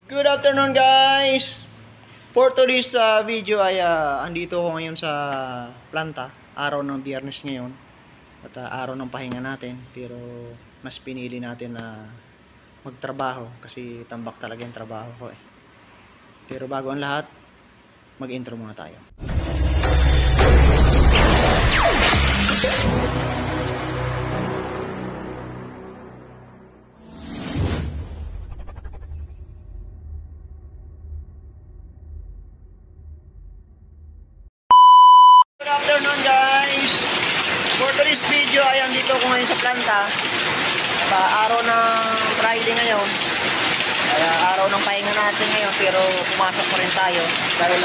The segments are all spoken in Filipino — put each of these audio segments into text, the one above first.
Good afternoon guys! For today's video ay andito ako ngayon sa planta. Araw ng Biyernes ngayon. At araw ng pahinga natin. Pero mas pinili natin na magtrabaho kasi tambak talaga yung trabaho ko eh. Pero bago ang lahat, mag-intro muna tayo. Good afternoon guys! For today's video ay andito ako ngayon sa planta. Araw ng Friday ngayon. Kaya araw ng pahinga natin ngayon pero pumasok pa rin tayo. Dahil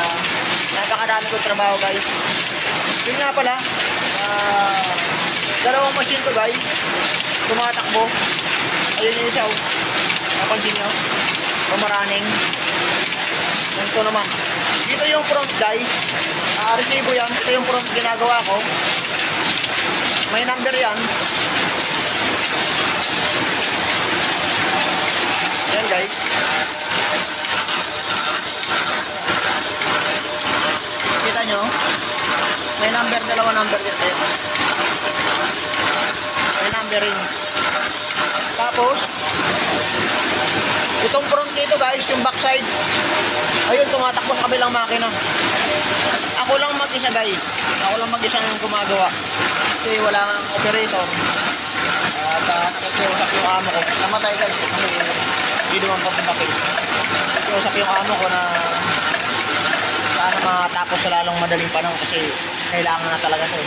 napakadami kong trabaho guys. Yun nga pala, dalawang machine to guys. Tumatakbo. Ayun yung isa. Napansin nyo? Pumaraning. Ito naman. Dito yung front guys. Resibo yan. Ito yung front ginagawa ko. May number yan. Yan guys. Kita nyo? May number, dalawa number yan. May number rin. Tapos itong front dito guys, yung backside, ayun, tumatakbo sa kabilang makina. Ako lang mag-isa guys. Ako lang mag-isa yung gumagawa. Kasi wala nang operator. At nakikiusap yung amo ko. Namatay guys. Kasi hindi naman po pinakil. Nakikiusap yung amo ko na sana matapos sa lalong madaling panahon kasi kailangan na talaga ito.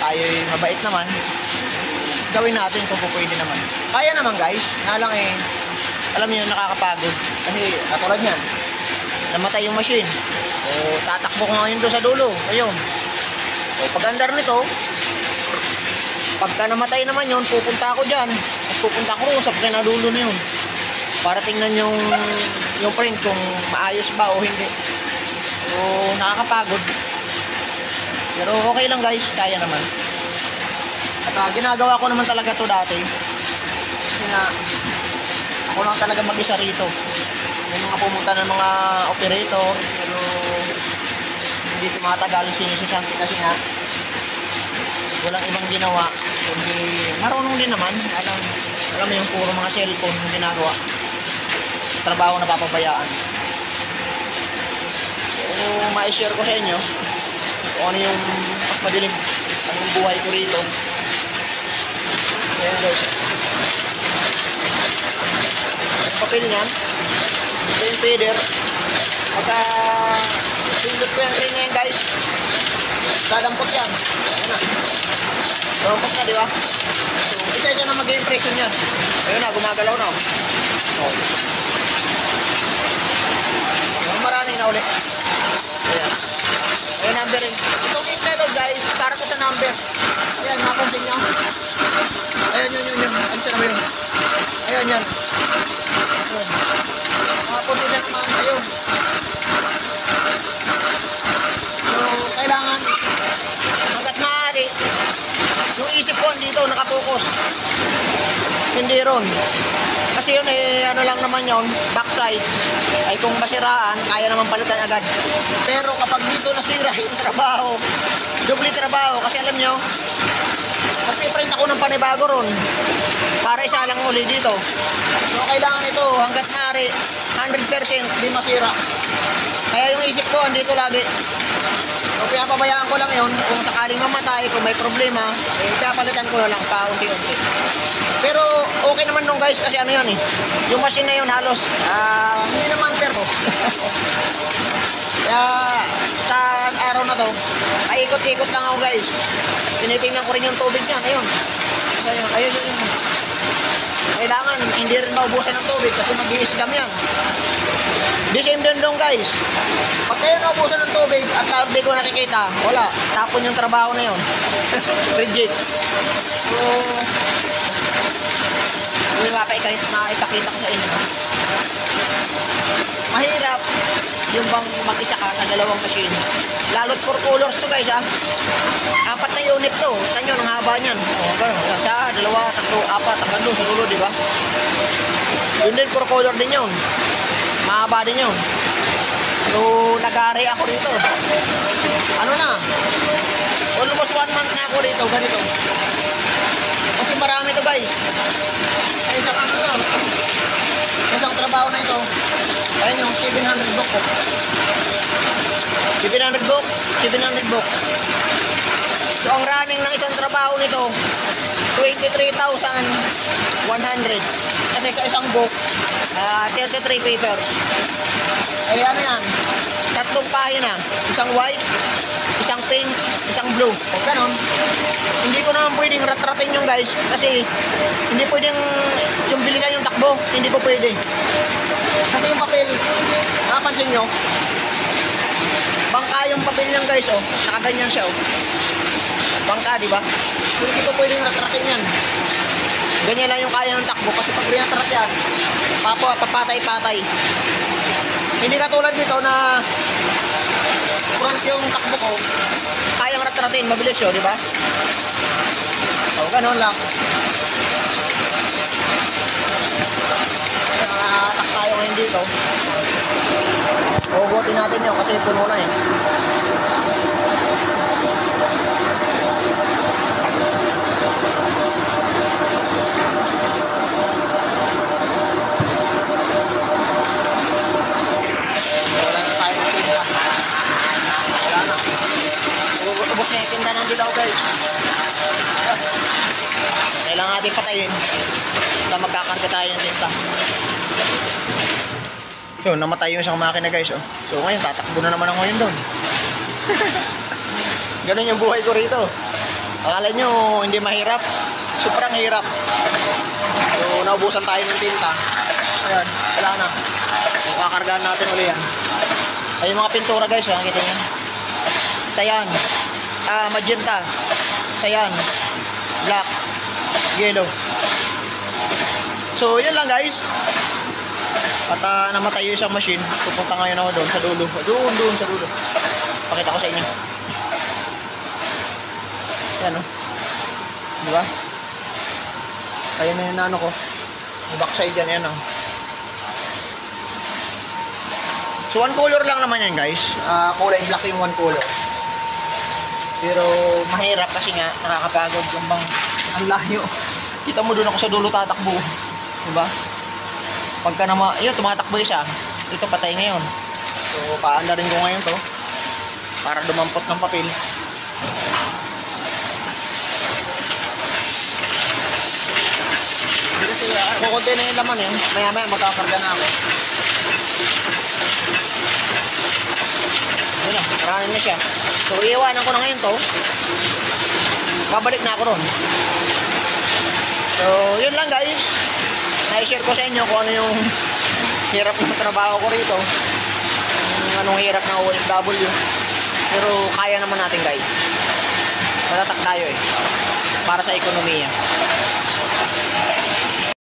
Tayo'y mabait naman. Gawin natin kung pwede naman. Kaya naman guys. Lang alam niyo, nakakapagod. Kasi katulad yan, namatay yung machine. Tatakbo ko ngayon doon sa dulo. Ayun. Pag andar nito, pagka namatay naman yun, pupunta ako dyan. At pupunta ko rin sa pagkanadulo na yun. Para tingnan yung print kung maayos ba o hindi. Nakakapagod. Pero okay lang guys, kaya naman. At ginagawa ko naman talaga to dati. Kasi nga, ako lang talaga mag-isa rito. May mga pumunta ng mga operator, pero hindi tumatagal sinisisanti kasi nga walang ibang ginawa. Kundi marunong din naman. Alam mo yung puro mga cellphone yung ginagawa. Trabaho na papabayaan. So, ma-share ko sa inyo kung ano yung madilim, ano yung buhay ko rito. Ayan guys. Papel niyan. Ito yung feeder. Pagka sindot ko yung ring ngayon guys, dadampot yan. Ayan na. Dampot na, di ba? So, isa dyan na mag-impression yan. Ayun na, gumagalaw na. Marami na ulit. Ayan. Ayan, numbering. Itong method guys, para ko sa number. Ayan, napansin nyo. Ayan, yun. Ano siya naman yun? Ayan, yan. Ayan. Nakapunti na naman. Ayun. So, kailangan hanggat maaari yung isip ko dito nakapokus. Hindi ron. Kasi yun ano lang naman yun, backside. Ay kung masiraan, kaya naman palitan agad. Pero kapag dito nasira yung trabaho, doble trabaho. Kasi alam nyo, magpiprint ako ng panibago ron para isa lang uli dito. So kailangan ito hanggat maaari 100% di masira. Kaya yung isip ko andito lagi. So pinapabayaan ko lang yun. Kung sakaling mamatay, kung may problema, pinapalitan ko lang paunti-unti. Pero okay naman nung guys kasi ano yun yung machine na yun halos hindi naman perko. Kaya sa araw na to ay ikot-ikot lang ako guys. Tinitingnan ko rin yung tubig niyan. Ayun. Kailangan hindi rin maubusan ng tubig kasi mag-i-scam yan. The same din dong guys. Pag kayo naubusan ng tubig at hindi ko nakikita, wala, tapon yung trabaho na yun. Reject. So yung maipakita ko sa inyo, mahirap yung bang mag-isa ka sa dalawang machine. Lalo't 4 colors to guys ha. 4 na unit to. Saan yun ang haba niyan? Isa, dalawa, tatlo, apat, hanggang doon sa dulo, di ba? Yun din, puro color din yun. Mahaba din yun. So, nag-aari ako rito. Ano na? Almost 1 month na ako rito, ganito. Kasi marami to guys. Ay, isang ano na. Isang trabaho na ito. Ayun yung 700 book ko. 700 book, 700 book. So, ang running ng isang trabaho nito, 23,100. Kasi sa isang book, 33 paper. Ay, ano yan? 3 pahina. Isang white, isang pink, isang blue. O, ganon. Hindi ko naman pwedeng rat-ratin yung guys. Kasi, hindi pwedeng yung bilisan yung takbo. Hindi ko pwede. Kasi yung papel, nakapansin nyo, bangka yung papel niyan guys, oh. Nakaganyan siya, oh. Bangka, di ba? Hindi ko pwedeng rat-ratin yan. Ganyan lang yung kaya ng takbo. Kasi pag rinatrat yan, papatay-patay. Hindi katulad nito na front yung takbo ko, kayang rat-ratin, mabilis yun, di ba? So, ganun lang. Nakatak tayo ngayon dito. Hugutin natin yun kasi puno na eh. Ubos na yung tinda ng dilaw guys. Kailangan natin patayin na magkakarga tayo ng tinta. Yun, namatay yung isang makina guys, oh. So ngayon, tatakbo na naman ako ngayon doon. Ganun yung buhay ko rito. Akala nyo hindi mahirap, sobrang hirap. So naubusan tayo ng tinta. Ayan, wala na. So, kakargaan natin uli yan. Ay yung mga pintura guys, oh, nakita nyo. Sayan, magenta, sayan, black, yellow. So yun lang guys. At namatay yung isang machine. Pupunta ngayon ako doon sa dulo. Doon sa dulo. Pakita ko sa inyo. Ayan o. Di ba? Ayan na yung nano ko. Yung backside yan. Ayan o. So one color lang naman yan guys. Kulay black yung one color. Pero mahirap kasi nga nakakapagod yung bang ang layo. Kita mo doon ako sa dulo tatakbo. Diba? Pagka naman, yun, tumatakbo isa. Ito patay ngayon. So paanda rin ko ngayon to para dumampot ng papel. Kasi kukunti na yung laman yun. Maya maya magkakarga na ako. Yun na, marami na siya. So iiwanan ko na ngayon to. Babalik na ako ron. So yun lang guys. Na-share ko sa inyo kung ano yung hirap ng trabaho ko rito. Anong hirap ng OFW. Pero kaya naman natin guys. Matatak tayo eh. Para sa ekonomiya.